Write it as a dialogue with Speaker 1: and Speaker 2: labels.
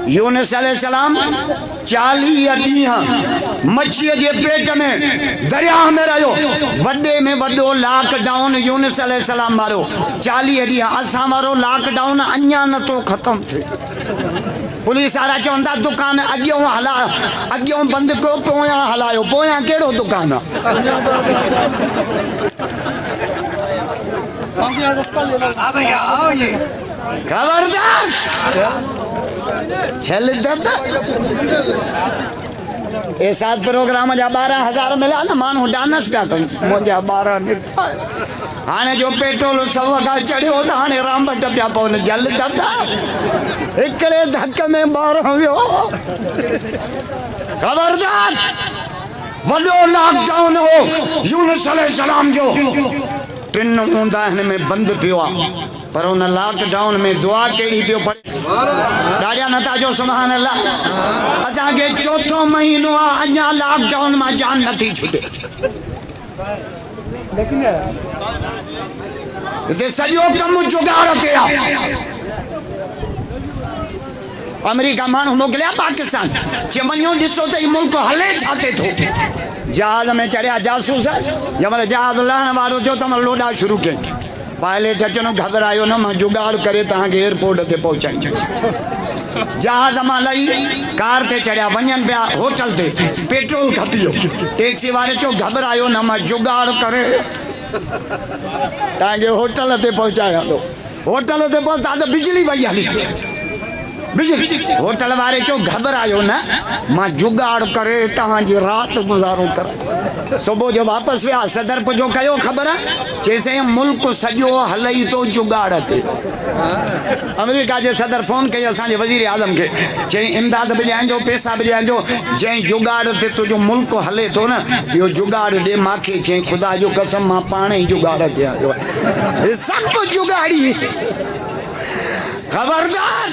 Speaker 1: यूनुस अलैहिस्सलाम 40 ॾींहं मच्छीअ जे पेट में दरिया में रहियो। वॾे में वॾो लॉकडाउन यूनुस अलैहिस्सलाम वारो 40 ॾींहं। असां वारो लॉकडाउन अञा नथो ख़त्म थिए। पुलिस वारा चवंदा दुकान अॻियों हला, अॻियों बंदि कयो, पोयां हलायो। पोयां कहिड़ो दुकान आहे? खबरदार छल दर्द ऐसा प्रोग्राम जा 12,000 मिला न मानू डांस पिया कनि। मुंहिंजा 12 निरता हाणे जो पेट्रोल 100 का चढ़ियो त हाणे रामबट पिया पवनि। जल दर्द हिकिड़े धक में 12 वियो। खबरदार वॾो लॉकडाउन हो यूनुस अलैहिस्सलाम जो। 3 ऊंदा हिन में बंदि पियो आहे। पर उन लॉकडाउन में दुआ कहिड़ी पियो पढ़े। ॾाढा नथा जो सुभान अल्लाह। असांखे 4थो महीनो आहे अञा लॉकडाउन मां जान नथी छुटे। हिते सॼो कमु जुगाड़ ते आहे। अमेरिका माण्हू मोकिलिया पाकिस्तान चए वञो ॾिसो त ही मुल्क हले छा थिए थो। जहाज में चढ़िया जासूस। जंहिंमहिल जहाज लहण वारो थियो त लोॾा शुरू कयईं। पायलट अचनो घबरायो न, मां जुगाड़ करे तव्हांखे एयरपोर्ट ते पहुचाईंदुसि। जहाज मां लही कार ते चढ़िया वञनि पिया होटल ते। पेट्रोल खपियो। टैक्सी वारे चयो घबरायो न, मां जुगाड़ करे तव्हांखे होटल ते पहुचायां थो। होटल ते पहुता त बिजली वई हली। बिजली होटल वारे चयो घबरायो न, मां जुगाड़ करे तव्हांजी राति गुज़ारो कर। सुबुह जो वापसि विया। सदर पुछो कयो ख़बर? चइसि मुल्क सॼो हलई थो जुगाड़ ते। अमेरिका जे सदर फोन कई असांजे वज़ीर आज़म खे। चई इमदाद ॿुधाइजो, पैसा ॿुधाइजो। जंहिं जुगाड़ ते तुंहिंजो मुल्क हले थो न, इहो जुगाड़ ॾे मूंखे। चई ख़ुदा जो कसम मां पाण ई जुगाड़ ते आयो आहियां। सभु जुगाड़ी। खबरदार